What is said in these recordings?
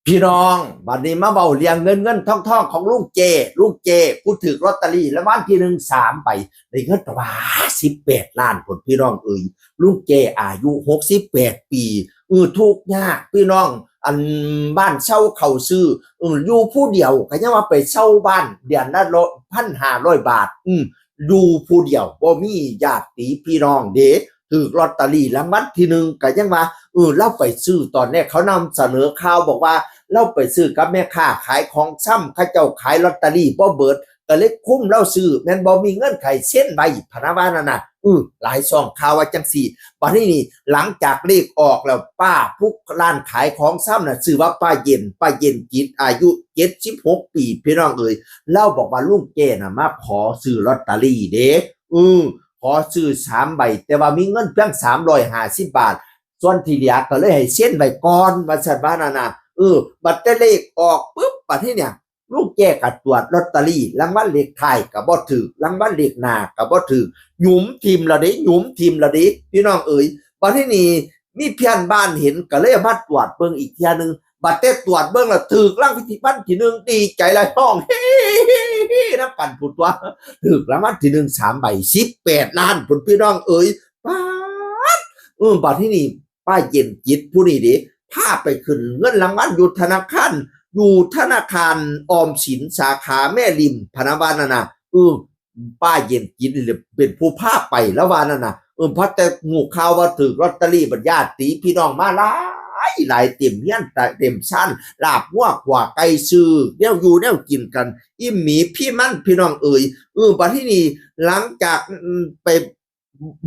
พี่น้องบัดนี้มาเบาเรียงเงินทองของลุงเจพูดถึงลอตเตอรี่แล้ววันที่1 3 ใบได้เงินกว่า18 ล้านผลพี่น้องลุงเจอายุ68 ปีทุกยากพี่น้องอันบ้านเช่าเขาซื้ออยู่ผู้เดียวก็ยังว่าไปเช่าบ้านเดือนละ1,500 บาทอยู่ผู้เดียวบ่มีญาติพี่น้องเด้ถือลอตเตอรี่รางวัลที่1ก็ยังว่าเราไปซื้อตอนแรกเขานำเสนอข่าวบอกว่าเราไปซื้อกับแม่ค้าขายของซ้ำเขาเจ้าขายลอตเตอรี่บ่เบิดก็เลยคุ้มเราซื้อแม่นบ่มีเงินไขเส้นใบพนะว่านั่นน่ะหลายช่องข่าวว่าจังซี่บัดนี้นี่หลังจากเลขออกแล้วป้าผู้ร้านขายของซ้ำน่ะชื่อว่าป้าเย็นจิตอายุ76 ปีพี่น้องเล่าบอกว่าลุงเจน่ะมาขอซื้อลอตเตอรี่เด้ขอซื้อ3 ใบแต่ว่ามีเงินเพียง350 บาทส่วนที่เหลือก็เลยให้เส้นไว้ก่อนว่าซั่นว่านั่นน่ะบัตรเลขออกปุ๊บบัดนี้เนี่ยลูกแก้ก็ตรวจลอตเตอรี่รางวัลเลขท้ายก็บ่ถูกรางวัลเลขหน้าก็บ่ถูกหยุมทิ่มละเด้พี่น้องบัดนี้นี่มีเพื่อนบ้านเห็นก็เลยมาตรวจเบิ่งอีกเที่ยนึงบัดแต่ตรวจเบิ่งแล้วถูกรางวัลที่1ดีใจหลายห้องน้ำกันพูดว่าถูกรางวัลที่1 3 ใบ18 ล้านพุ่นพี่น้องป๊าดบัดนี้นี่ป้าเย็นจิตผู้นี้เด้พาไปขึ้นเงินรางวัลอยู่ธนาคารออมสินสาขาแม่ริมพนาวานั่นน่ะป้าเย็นจิตเป็นผู้พาไปแล้วว่านั่นน่ะเพราะแต่งูข่าวว่าถือลอตเตอรี่บรรญาติพี่น้องมาหลายเต็มเฮียนเต็มชั้นลาบงัวขวาไก่ซื้อแนวอยู่แนวกินกันอิ่มหมีพี่มันพี่น้องบัดที่นี่หลังจากไป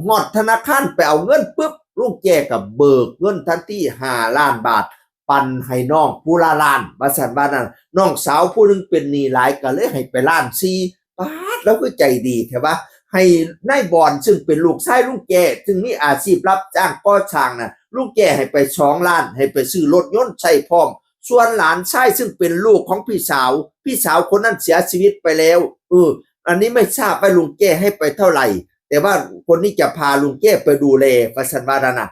งอดธนาคารไปเอาเงินปุ๊บลูกแจกับเบิกเงินทันที5 ล้าน บาทปันให้น้องผู้ละล้านว่าซั่นว่านั่นน้องสาวผู้นึงเป็นหนี้หลายก็เลยให้ไป1 ล้าน 4ป๊าดแล้วก็ใจดีแท้ว่าให้นายบอนซึ่งเป็นลูกชายลุงแกซึ่งมีอาชีพรับจ้างก่อสร้างน่ะลุงแกให้ไป2 ล้านให้ไปซื้อรถยนต์ใช้พร้อมส่วนหลานชายซึ่งเป็นลูกของพี่สาวคนนั้นเสียชีวิตไปแล้วอันนี้ไม่ทราบว่าลุงแกให้ไปเท่าไหร่แต่ว่าคนนี้จะพาลุงแก้ไปดูแลว่าซั่นว่านั่นน่ะ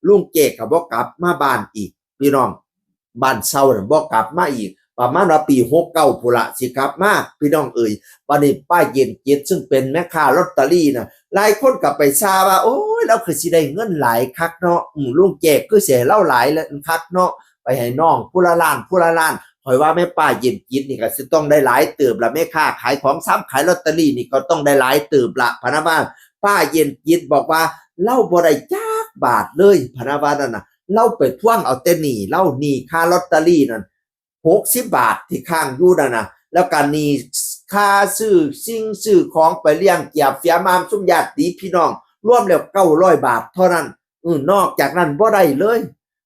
ลุงแก้ก็บ่กลับมาบ้านอีกพี่น้องบ้านเซาน่ะบ่กลับมาอีกประมาณว่าปี69พุ่นละสิกลับมาพี่น้องบัดนี้ป้าเย็นจิตซึ่งเป็นแม่ค้าลอตเตอรี่น่ะหลายคนก็ไปซาว่าโอ้ยเราคือสิได้เงินหลายคักเนาะลุงแก้คือสิให้เราหลายแล้วคักเนาะไปให้น้องผู้ละล้านข่อยว่าแม่ป้าเย็นจิตนี่ก็สิต้องได้หลายเติบละแม่ค้าขายของซ้ำขายลอตเตอรี่นี่ก็ต้องได้หลายเติบละพะนะว่าป้าเย็นจิตบอกว่าเล่าบ่ได้จักบาทเลยพะนะว่านั่นน่ะเล่าไปทวงเอาแต่หนี้เล่าหนี้ค่าลอตเตอรี่นั่น60 บาทที่ค้างอยู่นั่นน่ะแล้วก็หนี้ค่าซื้อของไปเลี้ยงเกียบเฟียมามซุมญาติพี่น้องรวมแล้ว900 บาทเท่านั้นนอกจากนั้นบ่ได้เลย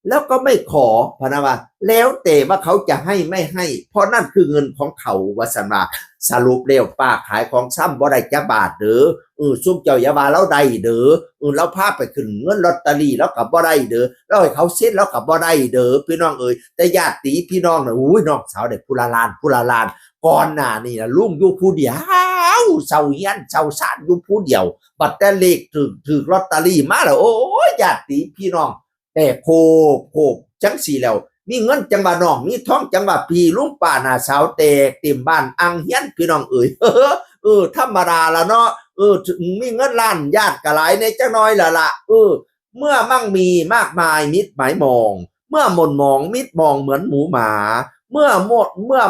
แล้วก็ไม่ขอพะนะว่าแล้วแต่ว่าเขาจะให้ไม่ให้เพราะนั่นคือเงินของเขาว่าซั่นว่าสรุปแล้วป้าขายของซ้ำบ่ได้จักบาทเด้อซุมเจ้าอย่าว่าเราได้เด้อเราพาไปขึ้นเงินลอตเตอรี่แล้วก็บ่ได้เด้อเราให้เขาเซ็นแล้วก็บ่ได้เด้อพี่น้องแต่ญาติพี่น้องน่ะน้องสาวได้ผู้ละล้านก่อนหน้านี้น่ะลุงอยู่ผู้เดียวเซาเฮียนเซาซ่านอยู่ผู้เดียวบัดแต่เลขถูกลอตเตอรี่มาแล้วโอ้ยญาติพี่น้องแต่โคกจังสี่แล้วมีเงินจังว่าน้องมีท้องจังว่าพี่ลุงป้าน้าสาวแตกเต็มบ้านอังเฮียนพี่น้องธรรมดาละเนาะมีเงินล้านญาติก็หลายในจักหน่อยละเมื่อมั่งมีมากมายมิตรหมายมองเมื่อมนมองมิตรมองเหมือนหมูหมาเมื่อ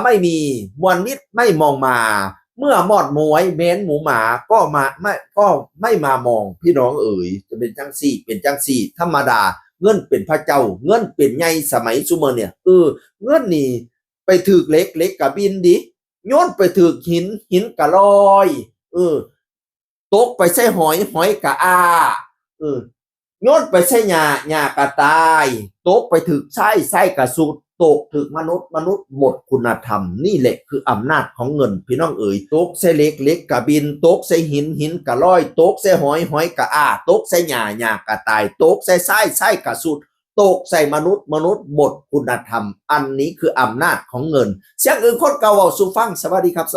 ไม่มีมวลมิตรไม่มองมาเมื่อมอดมวยเม้นหมูหมาก็ไม่มามองพี่น้องจะเป็นจังสี่ธรรมดาเงินเป็นพระเจ้าเงินเป็นไงสมัยซุมื้อเนี่ยเงินนี่ไปถึกเหล็กก็บินดิโยนไปถึกหินก็ลอยตกไปใส่หอยก็อ้าโยนไปใส่หญ้าก็ตายตกไปถึกไส้ก็สุดตกถึกมนุษย์หมดคุณธรรมนี่แหละคืออำนาจของเงินพี่น้องตกใส่เหล็กก็บินตกใส่หินก็ลอยตกใส่หอยก็อ้าตกใส่หญ้าก็ตายตกใส่ไส้ก็สุดตกใส่มนุษย์หมดคุณธรรมอันนี้คืออำนาจของเงินเสียงอื่นคนเก่าเว้าสู่ฟังสวัสดีครับ